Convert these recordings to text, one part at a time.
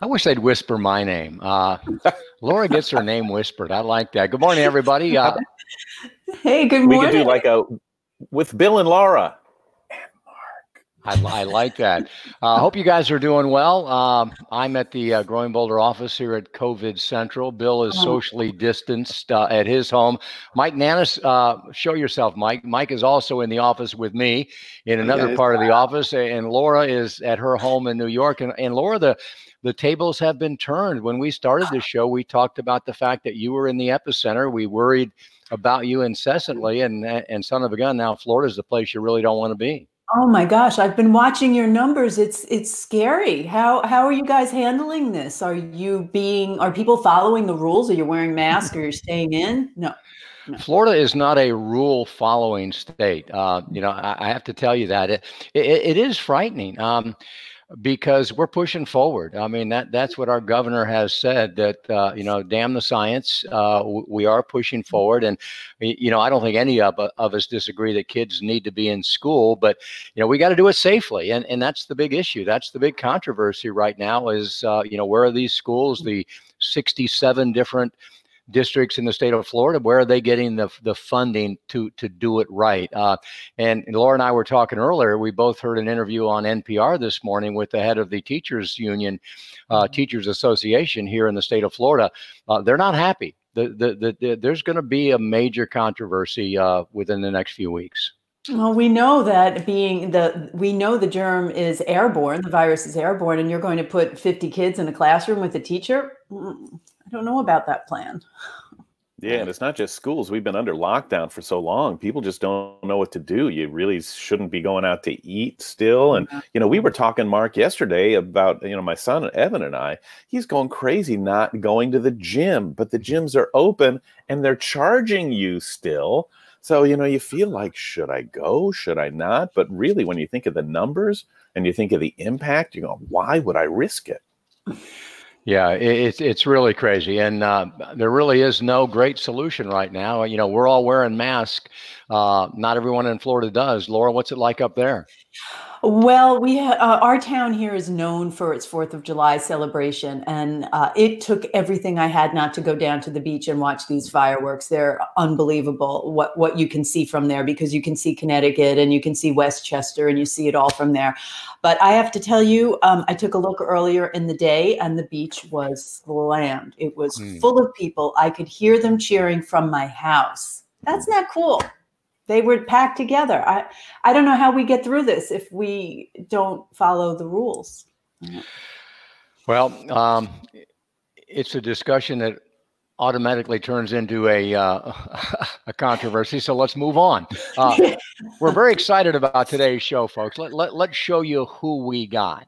wish they'd whisper my name. Laura gets her name whispered. I like that. Good morning, everybody. Hey, good morning. We could do like with Bill and Laura. I like that. Hope you guys are doing well. I'm at the Growing Boulder office here at COVID Central. Bill is socially distanced at his home. Mike Nannis, show yourself, Mike. Mike is also in the office with me in another part of the office, and Laura is at her home in New York. And Laura, the tables have been turned. When we started the show, we talked about the fact that you were in the epicenter. We worried about you incessantly, and son of a gun, now Florida's the place you really don't want to be. Oh my gosh, I've been watching your numbers. It's scary. How are you guys handling this? Are people following the rules? Are you wearing masks or you're staying in? No. Florida is not a rule following state. I have to tell you that it is frightening. Because we're pushing forward. I mean, that's what our governor has said, that, damn the science, we are pushing forward. And, I don't think any of us disagree that kids need to be in school, but, we got to do it safely. And that's the big issue. That's the big controversy right now is, where are these schools, the 67 different districts in the state of Florida, where are they getting the funding to do it right? And Laura and I were talking earlier, we both heard an interview on NPR this morning with the head of the teachers union, Teachers Association here in the state of Florida. They're not happy. There's going to be a major controversy within the next few weeks. Well, we know that we know the germ is airborne, the virus is airborne, and you're going to put 50 kids in a classroom with a teacher? I don't know about that plan. Yeah, and it's not just schools. We've been under lockdown for so long. People just don't know what to do. You really shouldn't be going out to eat still. And, we were talking, Mark, yesterday about, my son, Evan, and I, he's going crazy not going to the gym, but the gyms are open and they're charging you still. So, you feel like, should I go? Should I not? But really, when you think of the numbers and you think of the impact, you go, why would I risk it? Yeah, it's really crazy. And there really is no great solution right now. We're all wearing masks. Not everyone in Florida does. Laura, what's it like up there? Well, our town here is known for its 4th of July celebration, and it took everything I had not to go down to the beach and watch these fireworks. They're unbelievable what you can see from there, because you can see Connecticut and you can see Westchester and you see it all from there. But I have to tell you, I took a look earlier in the day and the beach was slammed. It was full of people. I could hear them cheering from my house. That's not cool. They were packed together. I don't know how we get through this if we don't follow the rules. Well, it's a discussion that automatically turns into a controversy. So let's move on. We're very excited about today's show, folks. Let's show you who we got.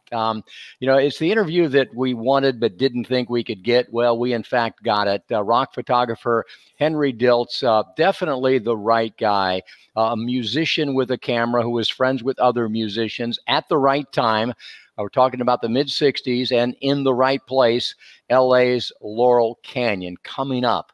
It's the interview that we wanted but didn't think we could get. Well, we in fact got it. Rock photographer Henry Diltz, definitely the right guy. A musician with a camera who is friends with other musicians at the right time. We're talking about the mid-'60s and in the right place, LA's Laurel Canyon, coming up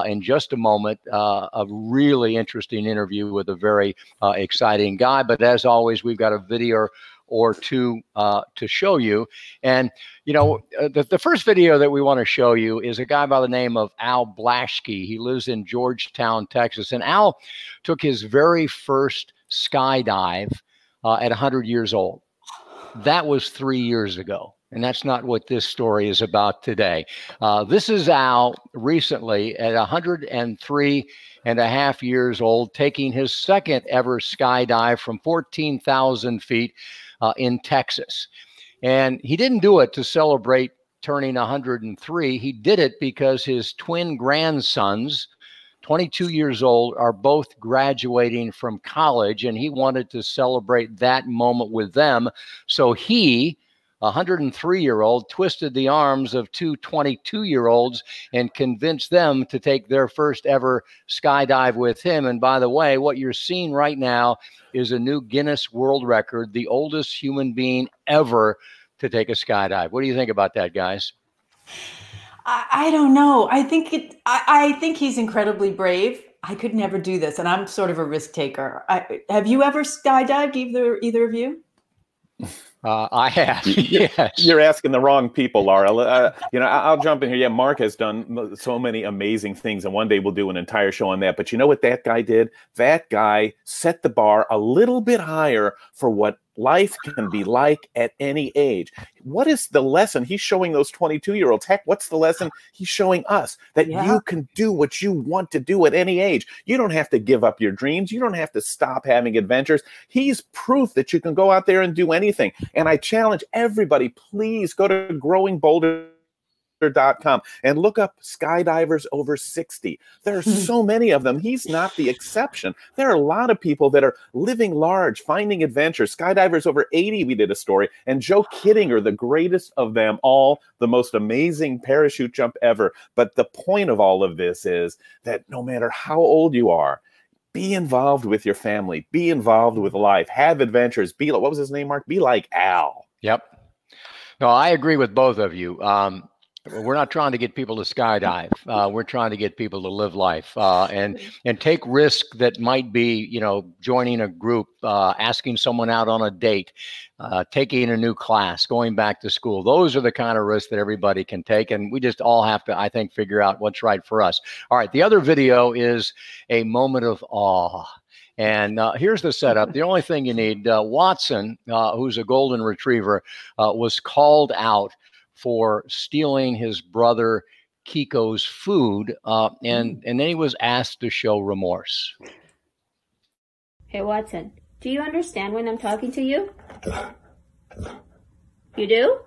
in just a moment. A really interesting interview with a very exciting guy. But as always, we've got a video or two to show you. And, the first video that we want to show you is a guy by the name of Al Blaschke. He lives in Georgetown, Texas. And Al took his very first skydive at 100 years old. That was 3 years ago, and that's not what this story is about today. This is Al recently at 103 and a half years old, taking his second ever skydive from 14,000 feet in Texas. And he didn't do it to celebrate turning 103. He did it because his twin grandsons, 22 years old, are both graduating from college, and he wanted to celebrate that moment with them. So he, a 103-year-old, twisted the arms of two 22-year-olds and convinced them to take their first ever skydive with him. And by the way, what you're seeing right now is a new Guinness World Record, the oldest human being ever to take a skydive. What do you think about that, guys? I don't know. I think he's incredibly brave. I could never do this, and I'm sort of a risk taker. Have you ever skydived, either of you? I have. Yes. You're asking the wrong people, Laura. You know, I'll jump in here. Yeah, Marc has done so many amazing things, and one day we'll do an entire show on that. But you know what that guy did? That guy set the bar a little bit higher for what life can be like at any age. What is the lesson he's showing those 22-year-olds? Heck, what's the lesson he's showing us? That you can do what you want to do at any age. You don't have to give up your dreams. You don't have to stop having adventures. He's proof that you can go out there and do anything. And I challenge everybody, please go to growingbolder.com and look up skydivers over 60. There are so many of them. He's not the exception. There are a lot of people that are living large, finding adventures. Skydivers over 80, we did a story, and Joe Kittinger, the greatest of them all, the most amazing parachute jump ever. But the point of all of this is that no matter how old you are, be involved with your family, be involved with life, have adventures, be like, what was his name, Marc? Be like Al. Yep. No, I agree with both of you. We're not trying to get people to skydive. We're trying to get people to live life and take risk that might be, you know, joining a group, asking someone out on a date, taking a new class, going back to school. Those are the kind of risks that everybody can take. And we just all have to, I think, figure out what's right for us. All right. The other video is a moment of awe. And here's the setup. The only thing you need, Watson, who's a golden retriever, was called out for stealing his brother Kiko's food, and then he was asked to show remorse. Hey, Watson, do you understand when I'm talking to you? You do?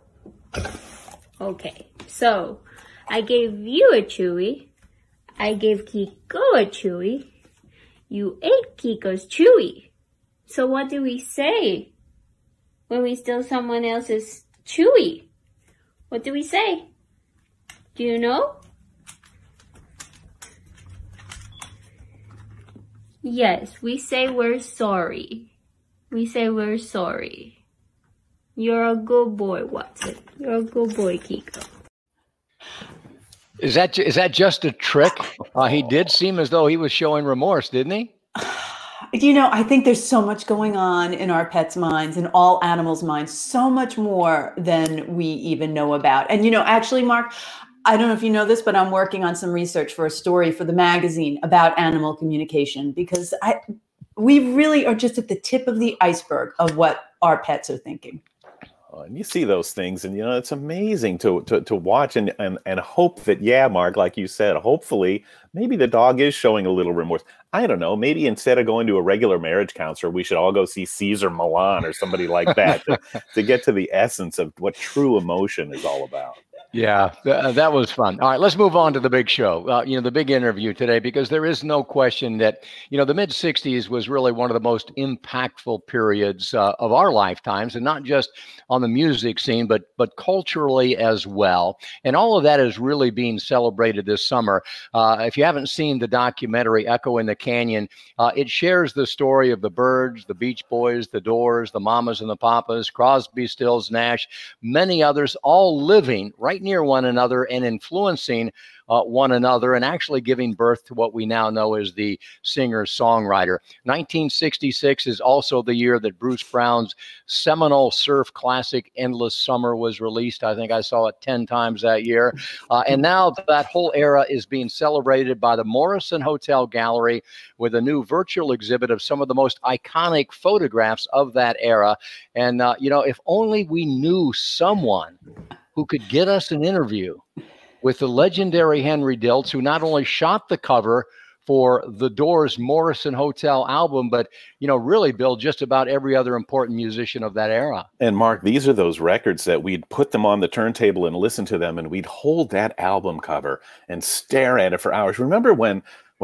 Okay, so I gave you a chewy, I gave Kiko a chewy, you ate Kiko's chewy. So what do we say when we steal someone else's chewy? What do we say? Do you know? Yes, we say we're sorry. We say we're sorry. You're a good boy, Watson. You're a good boy, Kiko. Is that just a trick? He did seem as though he was showing remorse, didn't he? You know, I think there's so much going on in our pets' minds and all animals' minds, so much more than we even know about. And, you know, actually, Marc, I don't know if you know this, but I'm working on some research for a story for the magazine about animal communication, because we really are just at the tip of the iceberg of what our pets are thinking. And you see those things, and you know, it's amazing to watch and hope that, yeah, Marc, like you said, hopefully maybe the dog is showing a little remorse. I don't know, maybe instead of going to a regular marriage counselor, we should all go see Cesar Millan or somebody like that to get to the essence of what true emotion is all about. Yeah, that was fun. All right, let's move on to the big show, you know, the big interview today, because there is no question that, you know, the mid-'60s was really one of the most impactful periods of our lifetimes, and not just on the music scene, but culturally as well. And all of that is really being celebrated this summer. If you haven't seen the documentary Echo in the Canyon, it shares the story of the Byrds, the Beach Boys, the Doors, the Mamas and the Papas, Crosby, Stills, Nash, many others, all living right near one another and influencing one another, and actually giving birth to what we now know as the singer-songwriter. 1966 is also the year that Bruce Brown's seminal surf classic Endless Summer was released. I think I saw it 10 times that year. And now that whole era is being celebrated by the Morrison Hotel Gallery with a new virtual exhibit of some of the most iconic photographs of that era. And, you know, if only we knew someone who could get us an interview with the legendary Henry Diltz, who not only shot the cover for the Doors' Morrison Hotel album, but, you know, really, Bill, just about every other important musician of that era. And Marc, these are those records that we'd put them on the turntable and listen to them, and we'd hold that album cover and stare at it for hours. Remember when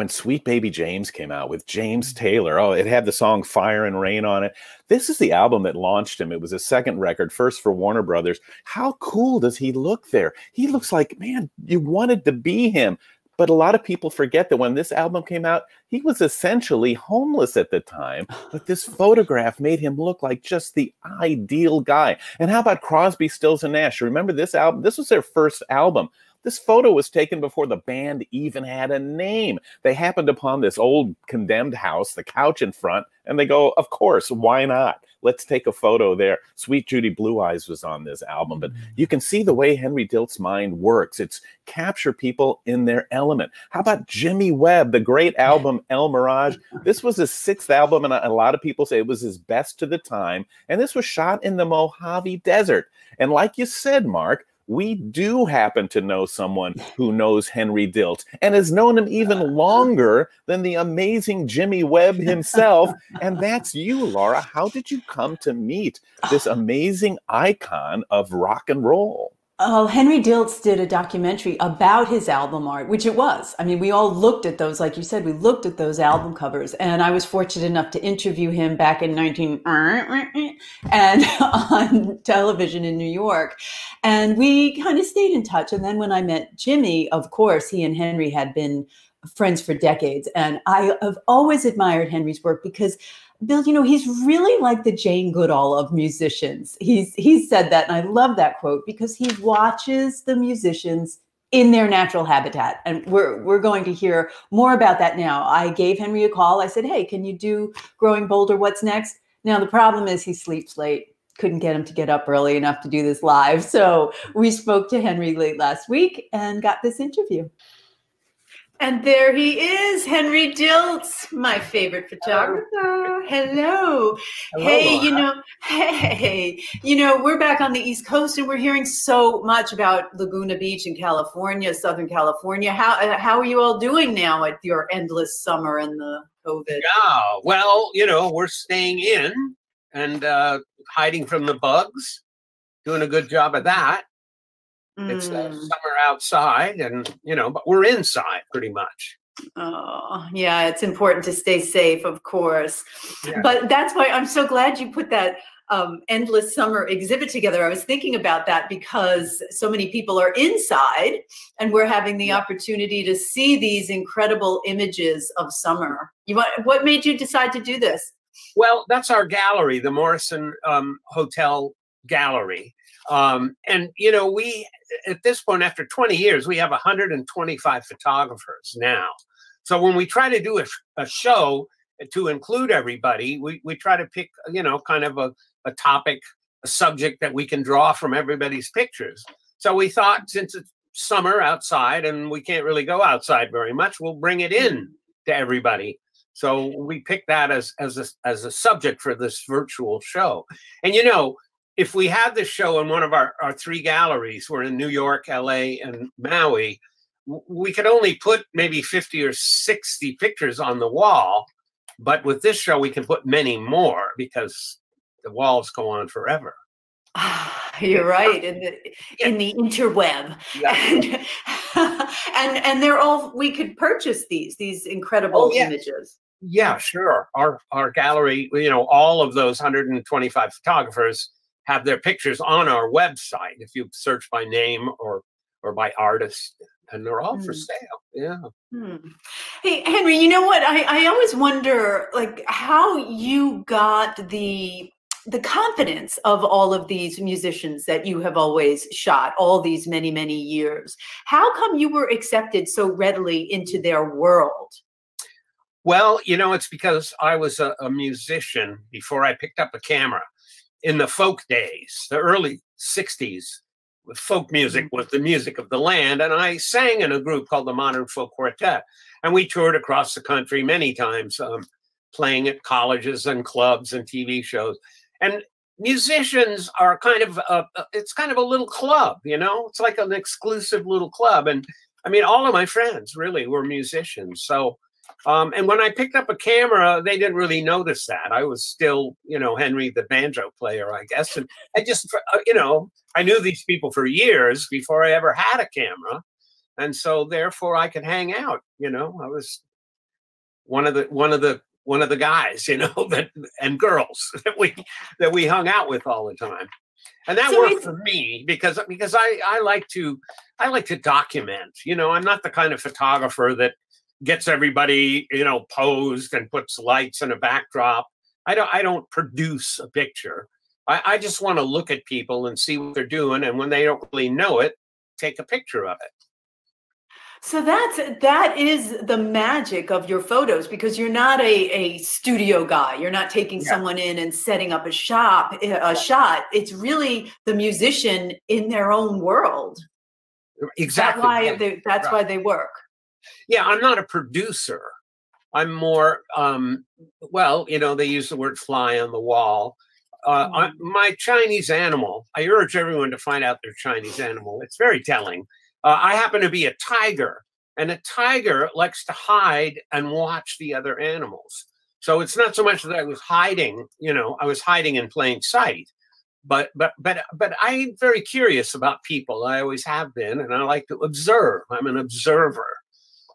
Sweet Baby James came out with James Taylor? Oh, it had the song Fire and Rain on it. This is the album that launched him. It was his second record, first for Warner Brothers. How cool does he look there? He looks like, man, you wanted to be him. But a lot of people forget that when this album came out, he was essentially homeless at the time. But this photograph made him look like just the ideal guy. And how about Crosby, Stills, and Nash? Remember this album? This was their first album. This photo was taken before the band even had a name. They happened upon this old condemned house, the couch in front, and they go, of course, why not? let's take a photo there. Sweet Judy Blue Eyes was on this album, but you can see the way Henry Diltz's mind works. It's capture people in their element. How about Jimmy Webb, the great album El Mirage? This was his 6th album, and a lot of people say it was his best to the time. And this was shot in the Mojave Desert. And like you said, Marc, we do happen to know someone who knows Henry Diltz and has known him even longer than the amazing Jimmy Webb himself. And that's you, Laura. How did you come to meet this amazing icon of rock and roll? Oh, Henry Diltz did a documentary about his album art, which it was. I mean, we all looked at those, like you said, we looked at those album covers, and I was fortunate enough to interview him back in and on television in New York. And we kind of stayed in touch. And then when I met Jimmy, of course, he and Henry had been friends for decades. And I have always admired Henry's work because, Bill, you know, he's really like the Jane Goodall of musicians. He's said that, and I love that quote, because he watches the musicians in their natural habitat. And we're going to hear more about that now. I gave Henry a call. I said, hey, can you do Growing Bolder? What's next? Now, the problem is he sleeps late. Couldn't get him to get up early enough to do this live. So we spoke to Henry late last week and got this interview. And there he is, Henry Diltz, my favorite photographer. Hello. Hey, we're back on the East Coast and we're hearing so much about Laguna Beach in California, Southern California. How are you all doing now at your endless summer and the COVID? Yeah, well, you know, we're staying in and hiding from the bugs, doing a good job of that. It's summer outside and, you know, but we're inside pretty much. Oh, yeah, it's important to stay safe, of course. Yeah. But that's why I'm so glad you put that endless summer exhibit together. I was thinking about that because so many people are inside and we're having the opportunity to see these incredible images of summer. What made you decide to do this? Well, that's our gallery, the Morrison Hotel Gallery. And, you know, we, at this point, after 20 years, we have 125 photographers now. So when we try to do a show to include everybody, we try to pick, you know, kind of a topic, a subject that we can draw from everybody's pictures. So we thought, since it's summer outside and we can't really go outside very much, we'll bring it in to everybody. So we picked that as a subject for this virtual show. And, you know, if we had this show in one of our 3 galleries, we're in New York, LA, and Maui, we could only put maybe 50 or 60 pictures on the wall. But with this show, we can put many more because the walls go on forever. You're right, in the interweb. Yeah. And they're all, we could purchase these incredible images. Yeah, sure. Our gallery, you know, all of those 125 photographers have their pictures on our website if you search by name or by artist, and they're all for sale. Yeah. Hey, Henry, you know what? I always wonder, like, how you got the confidence of all of these musicians that you have always shot all these many, many years. How come you were accepted so readily into their world? Well, you know, it's because I was a musician before I picked up a camera. In the folk days, the early 60s, folk music was the music of the land. And I sang in a group called the Modern Folk Quartet. And we toured across the country many times, playing at colleges and clubs and TV shows. And musicians are kind of, it's kind of a little club, you know? It's like an exclusive little club. And I mean, all of my friends really were musicians. So, and when I picked up a camera, they didn't really notice that. I was still, you know, Henry the banjo player, I guess. And I just, you know, I knew these people for years before I ever had a camera. And so therefore I could hang out, you know. I was one of the guys, you know, and girls that we hung out with all the time. And that worked for me because I like to document, you know. I'm not the kind of photographer that gets everybody, you know, posed and puts lights in a backdrop. I don't produce a picture. I just want to look at people and see what they're doing. And when they don't really know it, take a picture of it. So that is the magic of your photos, because you're not a studio guy. You're not taking someone in and setting up a shot. It's really the musician in their own world. Exactly. That's why they work. Yeah, I'm not a producer. I'm more, well, you know, they use the word fly on the wall. My Chinese animal, I urge everyone to find out their Chinese animal. It's very telling. I happen to be a tiger, and a tiger likes to hide and watch the other animals. So it's not so much that I was hiding, you know, I was hiding in plain sight, but I'm very curious about people. I always have been, and I like to observe. I'm an observer.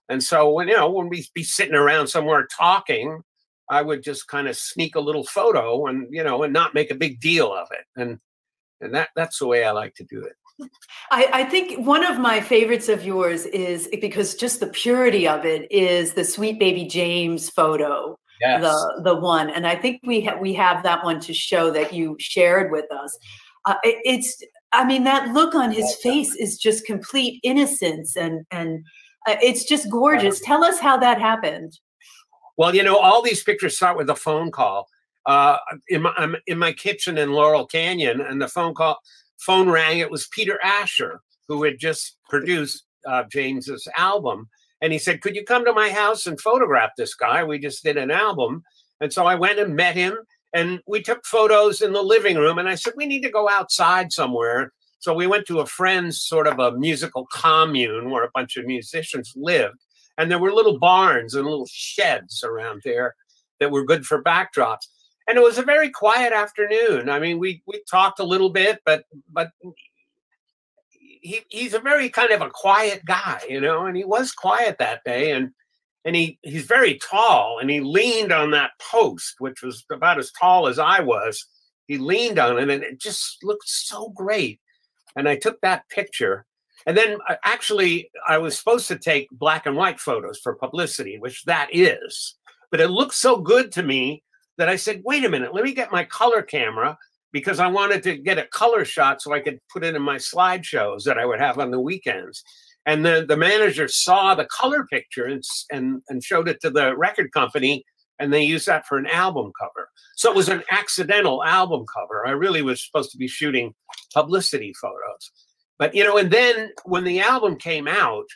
And so when we'd be sitting around somewhere talking, I would just kind of sneak a little photo and, you know, and not make a big deal of it. And that's the way I like to do it. I think one of my favorites of yours is, because just the purity of it, is the Sweet Baby James photo. Yes. The one. And I think we have that one to show that you shared with us. I mean, that look on his face is just complete innocence, and it's just gorgeous. Tell us how that happened. Well, you know, all these pictures start with a phone call. I'm in my kitchen in Laurel Canyon, and the phone rang. It was Peter Asher, who had just produced James's album. And he said, could you come to my house and photograph this guy? We just did an album. And so I went and met him, and we took photos in the living room. And I said, we need to go outside somewhere. So we went to a friend's sort of a musical commune where a bunch of musicians lived. And there were little barns and little sheds around there that were good for backdrops. And it was a very quiet afternoon. I mean, we talked a little bit, but he's a very kind of a quiet guy, you know, and he was quiet that day. And he's very tall, and he leaned on that post, which was about as tall as I was. He leaned on it, and it just looked so great. And I took that picture. And then actually, I was supposed to take black and white photos for publicity, which that is. But it looked so good to me that I said, wait a minute, let me get my color camera, because I wanted to get a color shot so I could put it in my slideshows that I would have on the weekends. And the manager saw the color picture and showed it to the record company, and they used that for an album cover. So it was an accidental album cover. I really was supposed to be shooting publicity photos. But, you know, and then when the album came out,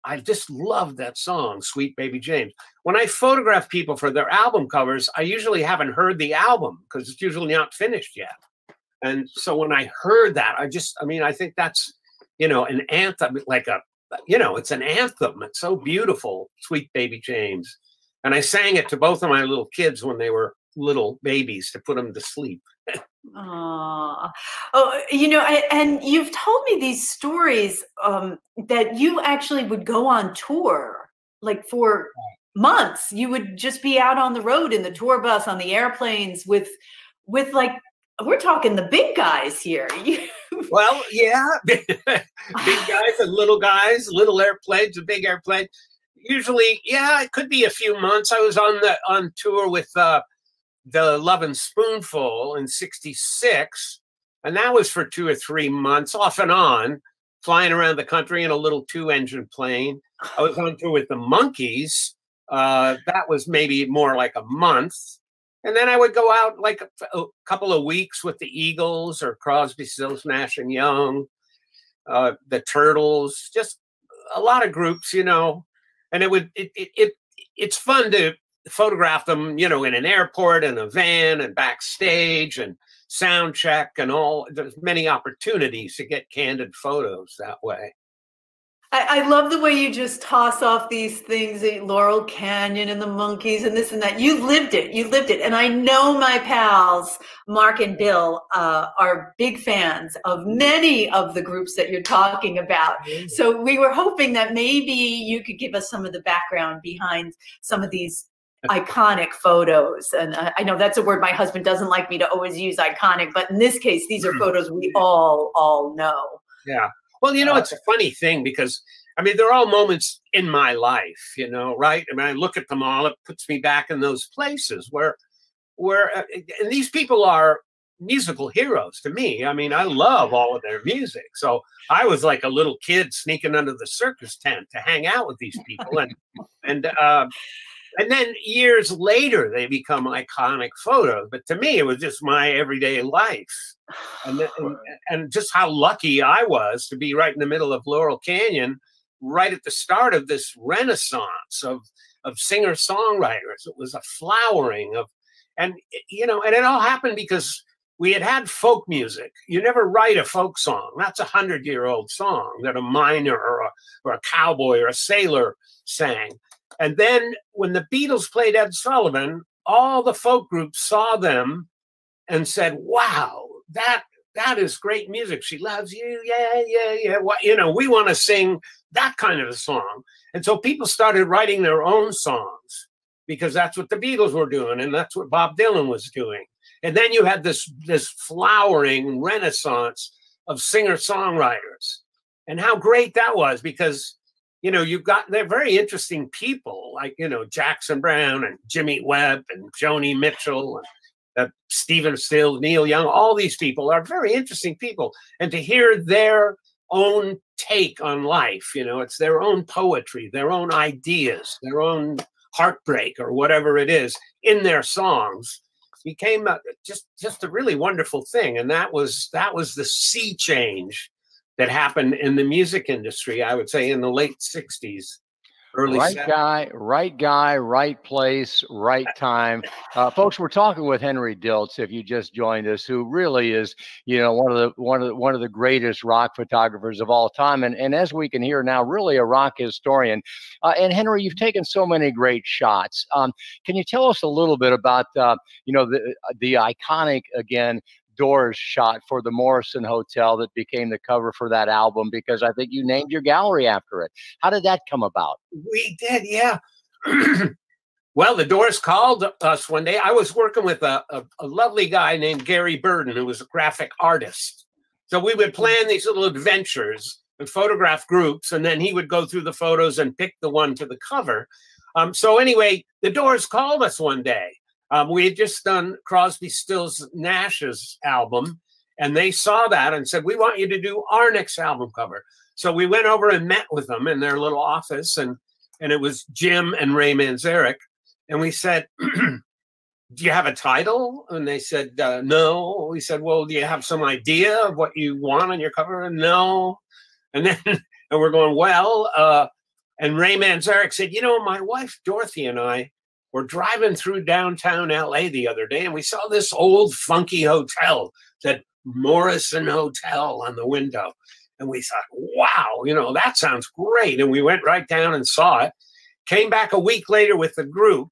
I just loved that song, Sweet Baby James. When I photograph people for their album covers, I usually haven't heard the album because it's usually not finished yet. And so when I heard that, I think that's, you know, an anthem, like it's an anthem. It's so beautiful, Sweet Baby James. And I sang it to both of my little kids when they were little babies to put them to sleep. Oh, you know, and you've told me these stories that you actually would go on tour, like for months. You would just be out on the road in the tour bus, on the airplanes with like, we're talking the big guys here. Well, yeah, big guys and little airplanes, and big airplanes. Usually, yeah, it could be a few months. I was on tour with the Lovin' Spoonful in '66, and that was for 2 or 3 months, off and on, flying around the country in a little 2-engine plane. I was on tour with the Monkees. That was maybe more like a month. And then I would go out like a couple of weeks with the Eagles or Crosby, Stills, Nash and Young, the Turtles, just a lot of groups, you know. And it's fun to photograph them, you know, in an airport and a van and backstage and sound check and all. There's many opportunities to get candid photos that way. I love the way you just toss off these things, Laurel Canyon and the Monkees and this and that. You lived it. You lived it. And I know my pals, Marc and Bill, are big fans of many of the groups that you're talking about. So we were hoping that maybe you could give us some of the background behind some of these iconic photos. And I know that's a word my husband doesn't like me to always use, iconic, but in this case, these are photos we all know. Yeah. Well, you know, it's a funny thing because, I mean, they're all moments in my life, you know, right? I mean, I look at them all, it puts me back in those places where and these people are musical heroes to me. I mean, I love all of their music. So I was like a little kid sneaking under the circus tent to hang out with these people. And then years later, they become iconic photos. But to me, it was just my everyday life. And just how lucky I was to be right in the middle of Laurel Canyon, right at the start of this renaissance of singer-songwriters. It was a flowering of, and it all happened because we had folk music. You never write a folk song. That's a 100-year-old song that a miner or a cowboy or a sailor sang. And then when the Beatles played Ed Sullivan, all the folk groups saw them and said, wow, that is great music. She loves you. Yeah. We want to sing that kind of a song. And so people started writing their own songs because that's what the Beatles were doing. And that's what Bob Dylan was doing. And then you had this flowering renaissance of singer-songwriters. And how great that was, because they're very interesting people, like, Jackson Browne and Jimmy Webb and Joni Mitchell and Stephen Stills, Neil Young. All these people are very interesting people. And to hear their own take on life, it's their own poetry, their own ideas, their own heartbreak or whatever it is in their songs, became just a really wonderful thing. And that was the sea change that happened in the music industry, I would say, in the late 60s, early 70s. Right guy, right place, right time. Folks, we're talking with Henry Diltz, if you just joined us, who really is, one of the greatest rock photographers of all time. And as we can hear now, really a rock historian. And Henry, you've taken so many great shots. Can you tell us a little bit about, the iconic, again, Doors shot for the Morrison Hotel that became the cover for that album, because I think you named your gallery after it. How did that come about? We did, yeah. Well, the Doors called us one day. I was working with a lovely guy named Gary Burden, who was a graphic artist. So we would plan these little adventures and photograph groups, and then he would go through the photos and pick the one to the cover. So anyway, the Doors called us one day. We had just done Crosby, Stills, Nash's album, and they saw that and said, we want you to do our next album cover. So we went over and met with them in their little office, and it was Jim and Ray Manzarek. And we said, do you have a title? And they said, no. We said, well, do you have some idea of what you want on your cover? And no. And then and we're going, well, and Ray Manzarek said, my wife Dorothy and I were driving through downtown LA the other day, and we saw this old funky hotel, that Morrison Hotel on the window. And we thought, wow, that sounds great. And we went right down and saw it, came back a week later with the group.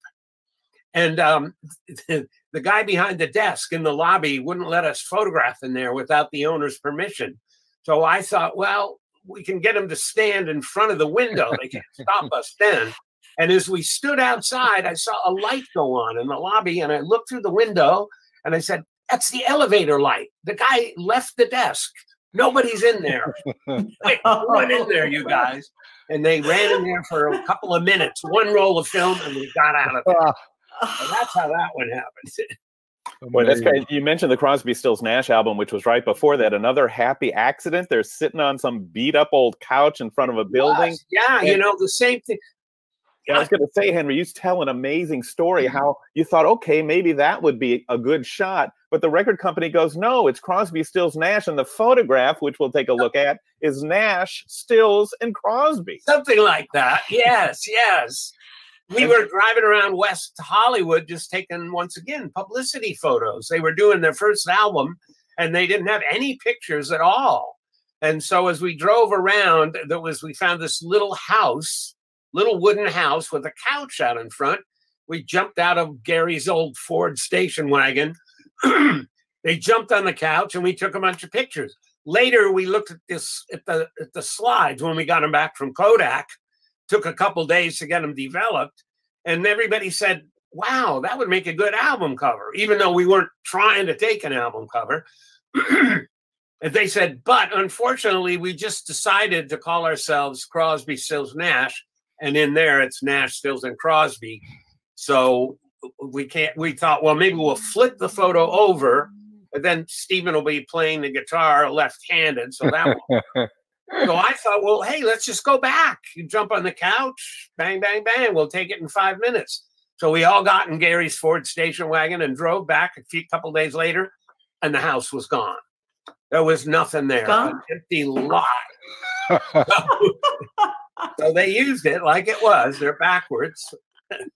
And the guy behind the desk in the lobby wouldn't let us photograph in there without the owner's permission. So I thought, well, we can get them to stand in front of the window. They can't stop us then. And as we stood outside, I saw a light go on in the lobby, and I looked through the window and I said, that's the elevator light. The guy left the desk. Nobody's in there. Wait, run in there, you guys. And they ran in there for a couple of minutes, one roll of film, and we got out of there. So that's how that one happened. Boy, that's great. You mentioned the Crosby, Stills, Nash album, which was right before that. Another happy accident. They're sitting on some beat up old couch in front of a building. Yeah, the same thing. I was going to say, Henry, you tell an amazing story how you thought, okay, maybe that would be a good shot. But the record company goes, no, it's Crosby, Stills, Nash. And the photograph, which we'll take a look at, is Nash, Stills, and Crosby. Something like that. Yes. We were driving around West Hollywood just taking, once again, publicity photos. They were doing their first album, and they didn't have any pictures at all. And so as we drove around, we found this little wooden house with a couch out in front. We jumped out of Gary's old Ford station wagon. They jumped on the couch, and we took a bunch of pictures. Later, we looked at the slides when we got them back from Kodak. Took a couple days to get them developed, and everybody said, wow, that would make a good album cover, even though we weren't trying to take an album cover. And they said, but unfortunately, we just decided to call ourselves Crosby, Stills, Nash. And in there, it's Nash, Stills, and Crosby. So we thought, well, maybe we'll flip the photo over But then Stephen will be playing the guitar left-handed, so that won't. So I thought, well, hey, let's just go back. You jump on the couch, bang, bang, bang. We'll take it in 5 minutes. So we all got in Gary's Ford station wagon and drove back a couple days later, and the house was gone. There was nothing there, an empty lot. So they used it like it was. They're backwards.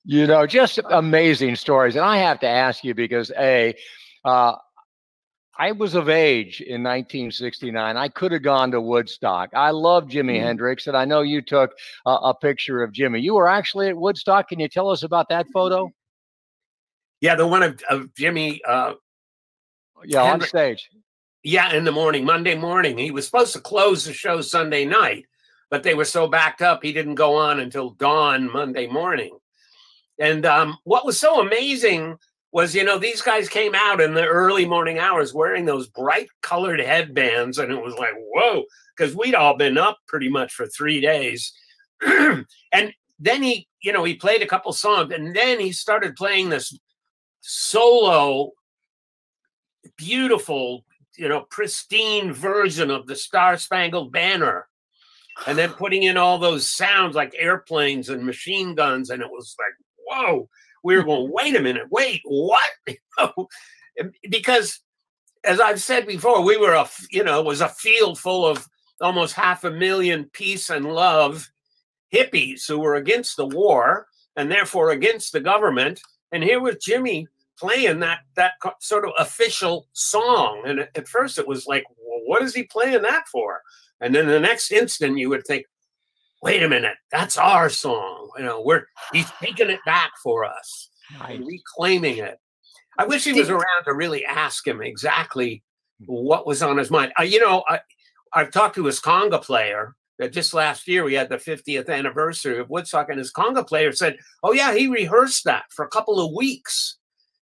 You know, just amazing stories. And I have to ask you because, I was of age in 1969. I could have gone to Woodstock. I love Jimi Hendrix, and I know you took a picture of Jimmy. You were actually at Woodstock. Can you tell us about that photo? Yeah, the one of Jimmy. Yeah, on stage. Yeah, in the morning, Monday morning. He was supposed to close the show Sunday night, but they were so backed up, he didn't go on until dawn Monday morning. And what was so amazing was, you know, these guys came out in the early morning hours wearing those bright colored headbands. And it was like, whoa, because we'd all been up pretty much for 3 days. And then he played a couple songs, and then he started playing this solo, beautiful, pristine version of the Star Spangled Banner. And then putting in all those sounds like airplanes and machine guns. And it was like, whoa. We were going, wait a minute, wait, what? Because as I've said before, we were it was a field full of almost 500,000 peace and love hippies who were against the war and therefore against the government. And here was Jimmy playing that sort of official song. And at first it was like, well, what is he playing that for? And then the next instant you would think, wait a minute, that's our song. He's taking it back for us, and reclaiming it. I wish he was around to really ask him exactly what was on his mind. I've talked to his conga player. That just last year we had the 50th anniversary of Woodstock, and his conga player said, "Oh yeah, he rehearsed that for a couple of weeks.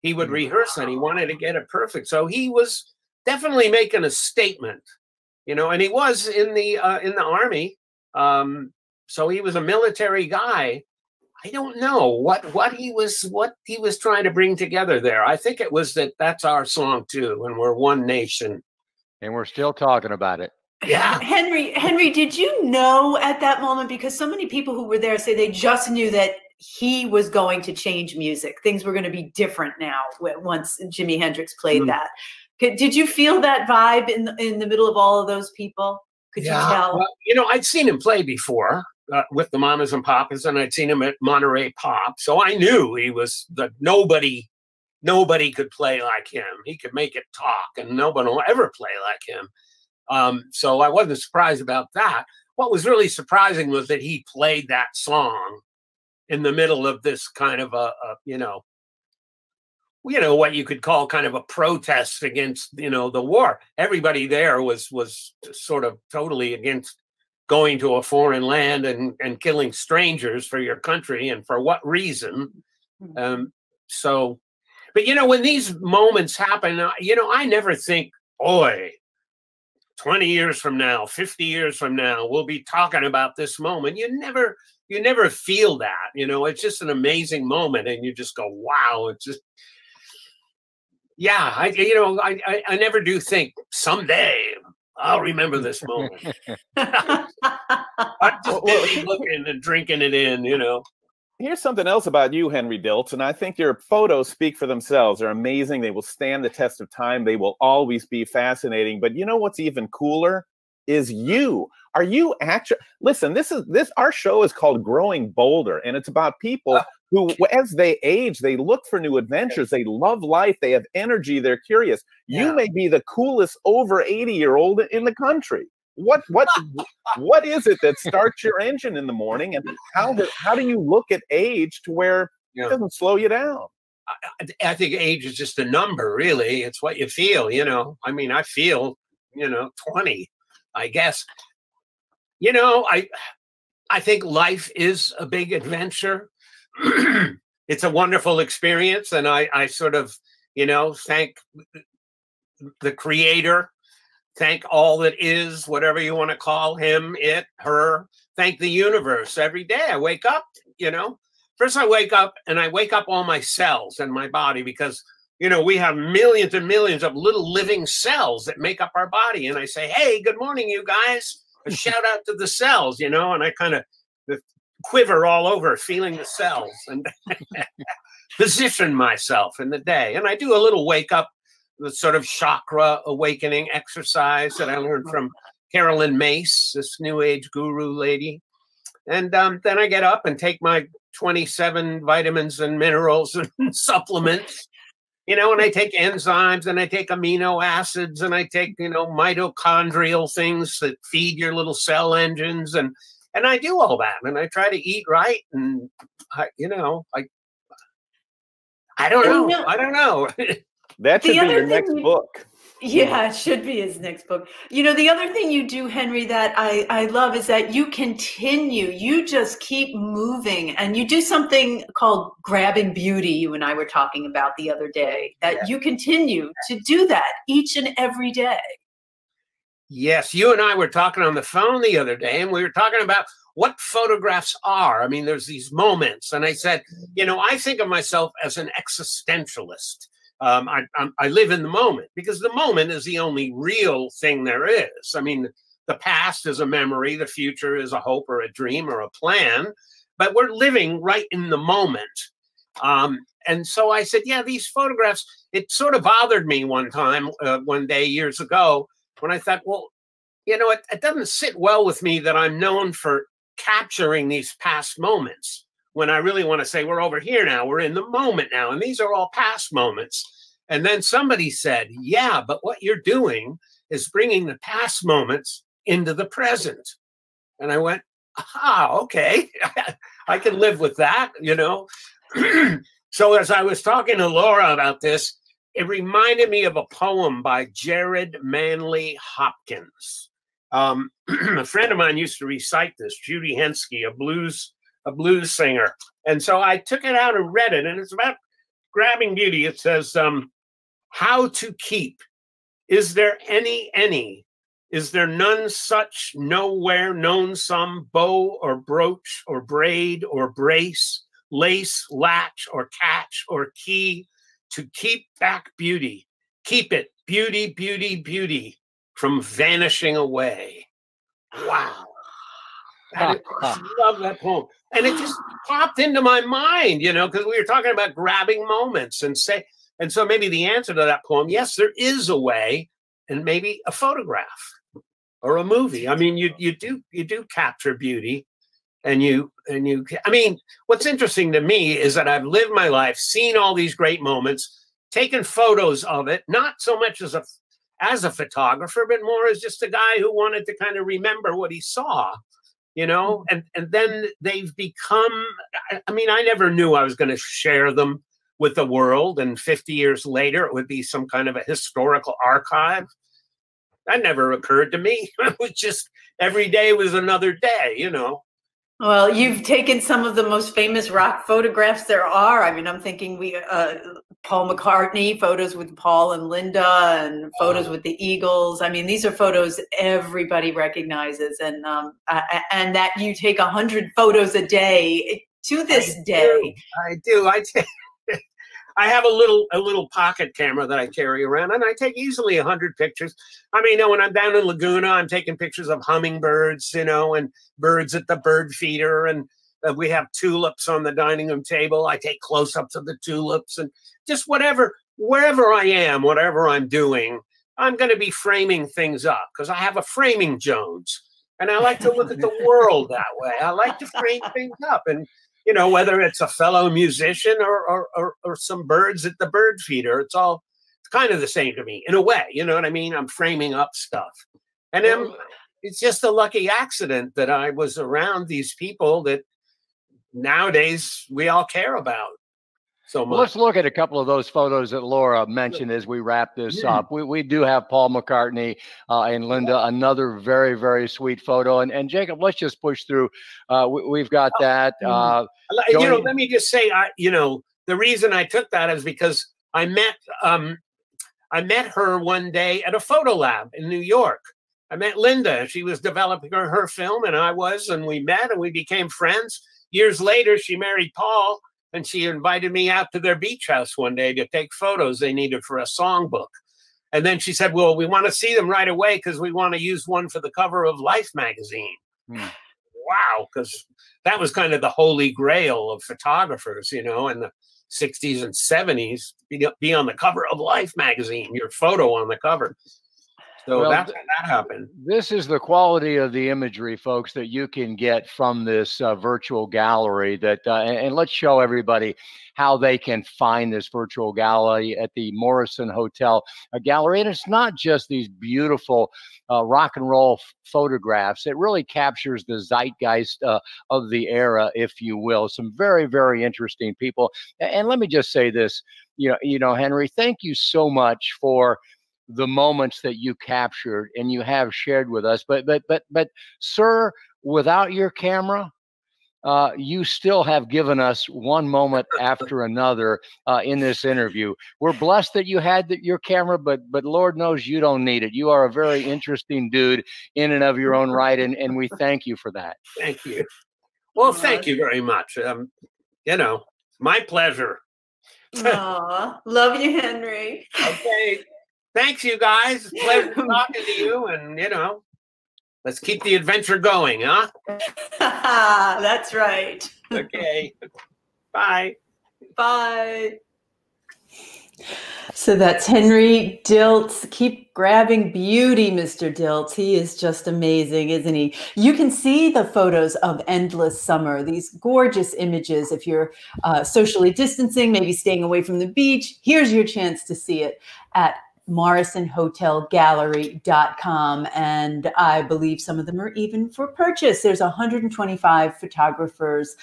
He would rehearse and he wanted to get it perfect." So he was definitely making a statement, and he was in the army. So he was a military guy. I don't know what he was trying to bring together there. I think it was that's our song too, and we're one nation. And we're still talking about it. Yeah. Henry, did you know at that moment, because so many people who were there say they just knew that he was going to change music. Things were going to be different now once Jimi Hendrix played that. Did you feel that vibe in the middle of all of those people? Could you tell? Well, I'd seen him play before. With the Mamas and Papas, and I'd seen him at Monterey Pop, so I knew he was nobody could play like him. He could make it talk, and nobody will ever play like him. So I wasn't surprised about that. What was really surprising was that he played that song in the middle of this kind of what you could call kind of a protest against the war. Everybody there was sort of totally against going to a foreign land and killing strangers for your country, and for what reason. But when these moments happen, I never think, boy, 20 years from now, 50 years from now, we'll be talking about this moment. You never feel that, it's just an amazing moment, and you just go, wow, it's just, yeah, I never do think someday I'll remember this moment. I'm just busy looking and drinking it in, Here's something else about you, Henry Diltz, and I think your photos speak for themselves. They're amazing. They will stand the test of time. They will always be fascinating. But you know what's even cooler is you. Are you actually, listen, our show is called Growing Bolder, and it's about people who, as they age, they look for new adventures. They love life. They have energy. They're curious. You may be the coolest over 80-year-old in the country. What is it that starts your engine in the morning, and how do you look at age to where it doesn't slow you down? I think age is just a number, really. It's what you feel, I mean, I feel, 20, I guess. I think life is a big adventure. It's a wonderful experience, and I sort of, thank the Creator. Thank all that is, whatever you want to call him, it, her. Thank the universe every day. I wake up, First I wake up, and I wake up all my cells in my body, because You know, we have millions and millions of little living cells that make up our body. And I say, hey, good morning, you guys. A shout out to the cells, you know, and I kind of quiver all over feeling the cells and position myself in the day. And I do a little wake up, the sort of chakra awakening exercise that I learned from Carolyn Mace, this new age guru lady. And then I get up and take my 27 vitamins and minerals and supplements. You know, and I take enzymes and I take amino acids and I take, you know, mitochondrial things that feed your little cell engines. And I do all that. And I try to eat right. And, I don't know. I don't know. That should be your next book. Yeah, it should be his next book. You know, the other thing you do, Henry, that I love is that you continue. You just keep moving, and you do something called grabbing beauty. You and I were talking about the other day, that you continue to do that each and every day. Yes, you and I were talking on the phone the other day, and we were talking about what photographs are. I mean, there's these moments, and I said, you know, I think of myself as an existentialist. I live in the moment because the moment is the only real thing there is. I mean, the past is a memory, the future is a hope or a dream or a plan, but we're living right in the moment. And so I said, yeah, these photographs, it sort of bothered me one time, one day years ago, when I thought, well, you know, it doesn't sit well with me that I'm known for capturing these past moments, when I really want to say, we're over here now, we're in the moment now, and these are all past moments. And then somebody said, yeah, but what you're doing is bringing the past moments into the present. And I went, okay, I can live with that, you know. So as I was talking to Laura about this, it reminded me of a poem by Jared Manley Hopkins. A friend of mine used to recite this, Judy Henske, a blues singer. And so I took it out and read it, and it's about grabbing beauty. It says, how to keep. Is there any? Is there none such, nowhere known some, bow or brooch or braid or brace, lace, latch or catch or key, to keep back beauty? Keep it, beauty, beauty, beauty, from vanishing away. Wow. I love that poem. And it just popped into my mind, you know, because we were talking about grabbing moments and so maybe the answer to that poem, yes, there is a way, and maybe a photograph or a movie. I mean, you do capture beauty, and I mean, what's interesting to me is that I've lived my life, seen all these great moments, taken photos of it, not so much as a photographer, but more as just a guy who wanted to kind of remember what he saw. You know, and then they've become, I mean, I never knew I was going to share them with the world. And 50 years later, it would be some kind of a historical archive. That never occurred to me. It was just every day was another day, you know. Well, you've taken some of the most famous rock photographs there are. I mean, I'm thinking Paul McCartney, photos with Paul and Linda, and photos with the Eagles. I mean, these are photos everybody recognizes, and that you take 100 photos a day to this day. I do. I have a little pocket camera that I carry around, and I take easily 100 pictures. I mean, you know, when I'm down in Laguna, I'm taking pictures of hummingbirds, you know, and birds at the bird feeder, and we have tulips on the dining room table. I take close-ups of the tulips, and just wherever I am, whatever I'm doing, I'm going to be framing things up because I have a framing Jones, and I like to look at the world that way. I like to frame things up, and you know, whether it's a fellow musician or some birds at the bird feeder, it's kind of the same to me in a way. You know what I mean? I'm framing up stuff. And it's just a lucky accident that I was around these people that nowadays we all care about so much. Well, let's look at a couple of those photos that Laura mentioned as we wrap this up. We do have Paul McCartney and Linda, another very, very sweet photo. And Jacob, let's just push through. We've got that. You know, let me just say, you know, the reason I took that is because I met her one day at a photo lab in New York. I met Linda. She was developing her film, and I was, and we met, and we became friends. Years later, she married Paul. And she invited me out to their beach house one day to take photos they needed for a songbook. And then she said, well, we want to see them right away because we want to use one for the cover of Life magazine. Wow, because that was kind of the holy grail of photographers, you know, in the 60s and 70s, be on the cover of Life magazine, your photo on the cover. So well, that's how that happened. This is the quality of the imagery, folks, that you can get from this virtual gallery. That and let's show everybody how they can find this virtual gallery at the Morrison Hotel Gallery. And it's not just these beautiful rock and roll photographs. It really captures the zeitgeist of the era, if you will. Some very, very interesting people. And let me just say this, you know, Henry, thank you so much for the moments that you captured and you have shared with us. But sir, without your camera, you still have given us one moment after another in this interview. We're blessed that you had your camera, but Lord knows you don't need it. You are a very interesting dude in and of your own right, and we thank you for that. Thank you. Well, thank you very much. You know, my pleasure. Aw, love you, Henry. Okay. Thanks, you guys. It's a pleasure talking to you, and, you know, let's keep the adventure going, huh? That's right. Okay. Bye. Bye. So that's Henry Diltz. Keep grabbing beauty, Mr. Diltz. He is just amazing, isn't he? You can see the photos of Endless Summer, these gorgeous images. If you're socially distancing, maybe staying away from the beach, here's your chance to see it at MorrisonHotelGallery.com, and I believe some of them are even for purchase. There's 125 photographers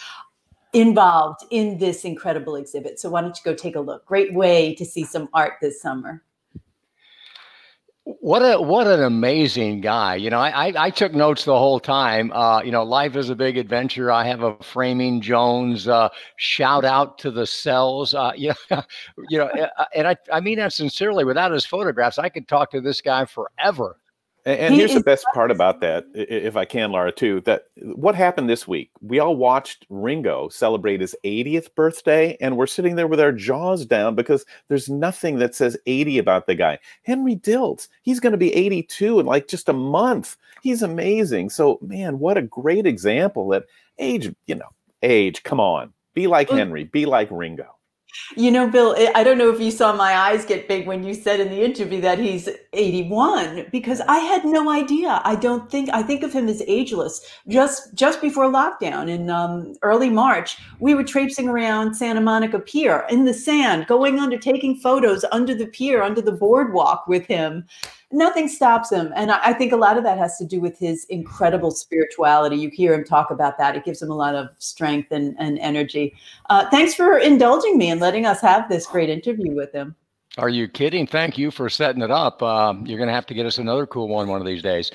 involved in this incredible exhibit. So why don't you go take a look? Great way to see some art this summer. What an amazing guy. You know, I took notes the whole time. You know, life is a big adventure. I have a Framing Jones shout out to the cells. You know, and I mean that sincerely. Without his photographs, I could talk to this guy forever. And here's the best part about that, if I can, Laura, too, that what happened this week, we all watched Ringo celebrate his 80th birthday, and we're sitting there with our jaws down because there's nothing that says 80 about the guy. Henry Diltz, he's going to be 82 in like just a month. He's amazing. So, man, what a great example that age, come on. Be like Henry, be like Ringo. You know, Bill, I don't know if you saw my eyes get big when you said in the interview that he's 81, because I had no idea. I think of him as ageless. Just before lockdown in early March, we were traipsing around Santa Monica Pier in the sand, taking photos under the pier, under the boardwalk with him. Nothing stops him. And I think a lot of that has to do with his incredible spirituality. You hear him talk about that. It gives him a lot of strength and energy. Thanks for indulging me and letting us have this great interview with him. Are you kidding? Thank you for setting it up. You're going to have to get us another cool one of these days.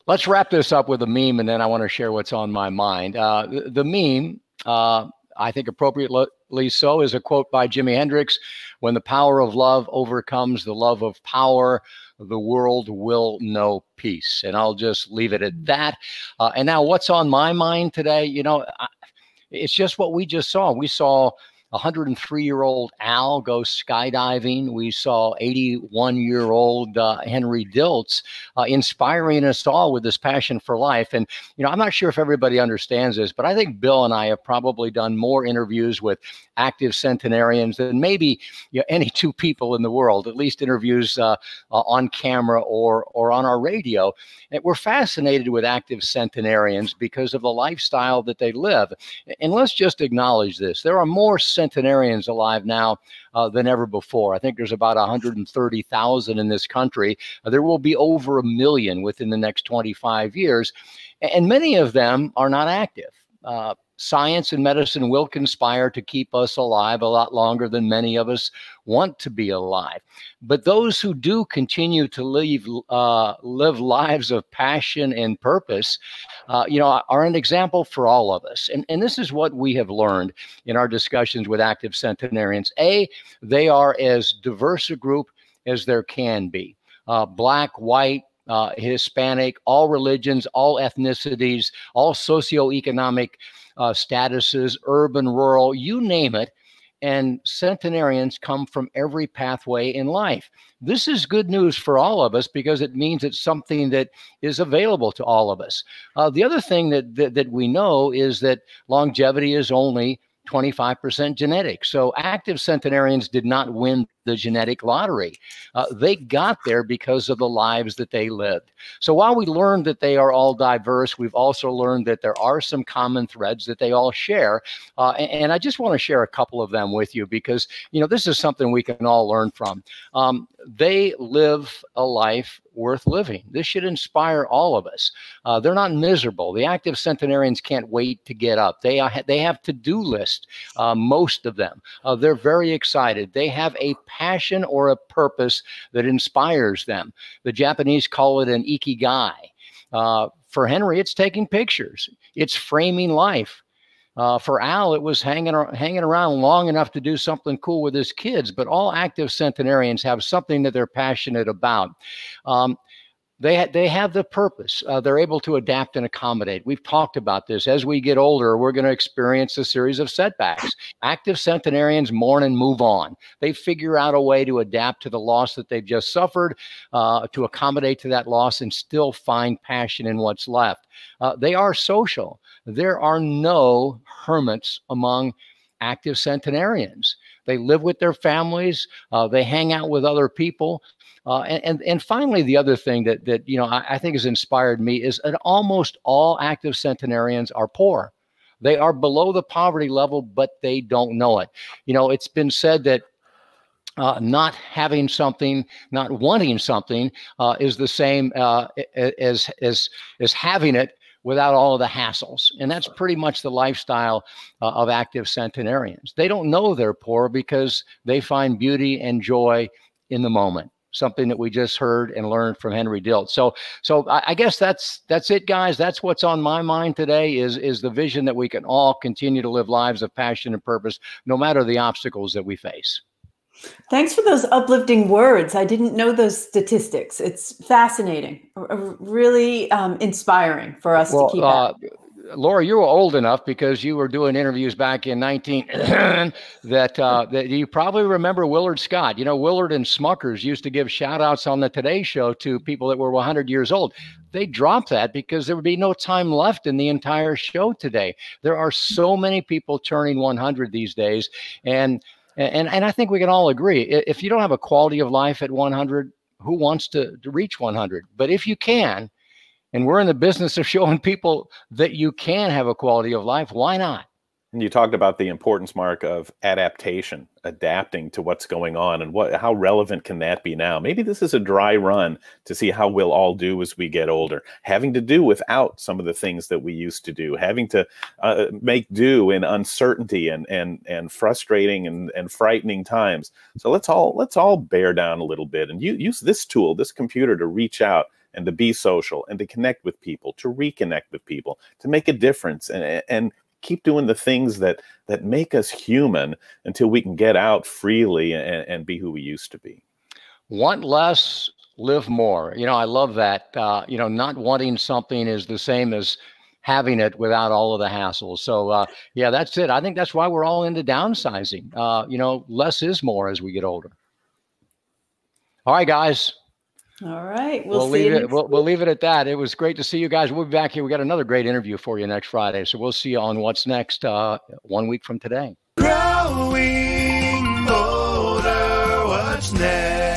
Let's wrap this up with a meme, and then I want to share what's on my mind. The meme, I think appropriately so, is a quote by Jimi Hendrix: "When the power of love overcomes the love of power, the world will know peace." And I'll just leave it at that. And now what's on my mind today? You know, it's just what we just saw. We saw 103-year-old Al go skydiving. We saw 81-year-old Henry Diltz inspiring us all with this passion for life. And, you know, I'm not sure if everybody understands this, but I think Bill and I have probably done more interviews with active centenarians than maybe any two people in the world, at least interviews on camera or on our radio. And we're fascinated with active centenarians because of the lifestyle that they live. And let's just acknowledge this. There are more centenarians alive now than ever before. I think there's about 130,000 in this country. There will be over 1 million within the next 25 years. And many of them are not active. Science and medicine will conspire to keep us alive a lot longer than many of us want to be alive. But those who do continue to live lives of passion and purpose, are an example for all of us. And this is what we have learned in our discussions with active centenarians. They are as diverse a group as there can be. Black, white, Hispanic, all religions, all ethnicities, all socioeconomic statuses, urban, rural, you name it. And centenarians come from every pathway in life. This is good news for all of us because it means it's something that is available to all of us. The other thing that we know is that longevity is only 25% genetic. So active centenarians did not win the genetic lottery. They got there because of the lives that they lived. So while we learned that they are all diverse, we've also learned that there are some common threads that they all share. And I just want to share a couple of them with you because, you know, this is something we can all learn from. They live a life worth living. This should inspire all of us. They're not miserable. The active centenarians can't wait to get up. They have to-do list, most of them. They're very excited. They have a passion or a purpose that inspires them. The Japanese call it an ikigai. For Henry, it's taking pictures. It's framing life. For Al, it was hanging around long enough to do something cool with his kids, but all active centenarians have something that they're passionate about. They have the purpose. They're able to adapt and accommodate. We've talked about this. As we get older, we're going to experience a series of setbacks. Active centenarians mourn and move on. They figure out a way to adapt to the loss that they've just suffered, to accommodate to that loss and still find passion in what's left. They are social. There are no hermits among active centenarians. They live with their families. They hang out with other people. And finally, the other thing that you know I think has inspired me is that almost all active centenarians are poor. They are below the poverty level, but they don't know it. You know, it's been said that not having something, not wanting something, is the same as having it without all of the hassles. And that's pretty much the lifestyle of active centenarians. They don't know they're poor because they find beauty and joy in the moment. Something that we just heard and learned from Henry Diltz. So I guess that's it, guys. That's what's on my mind today is the vision that we can all continue to live lives of passion and purpose, no matter the obstacles that we face. Thanks for those uplifting words. I didn't know those statistics. It's fascinating, really inspiring for us to keep up. Laura, you were old enough because you were doing interviews back in 19 that you probably remember Willard Scott. You know, Willard and Smuckers used to give shout outs on the Today Show to people that were 100 years old. They dropped that because there would be no time left in the entire show today. There are so many people turning 100 these days. And I think we can all agree, if you don't have a quality of life at 100, who wants to reach 100? But if you can, and we're in the business of showing people that you can have a quality of life, why not? And you talked about the importance, Mark, of adaptation, adapting to what's going on, and how relevant can that be now? Maybe this is a dry run to see how we'll all do as we get older, having to do without some of the things that we used to do, having to make do in uncertainty and frustrating and frightening times. So let's all bear down a little bit and use this tool, this computer, to reach out and to be social and to connect with people, to reconnect with people, to make a difference and keep doing the things that make us human until we can get out freely and be who we used to be. Want less, live more. You know, I love that. You know, not wanting something is the same as having it without all of the hassles. So yeah, that's it. I think that's why we're all into downsizing. You know, less is more as we get older. All right, guys. All right. We'll leave it at that. It was great to see you guys. We'll be back here. We got another great interview for you next Friday. So we'll see you on What's Next 1 week from today. Growing older, what's next?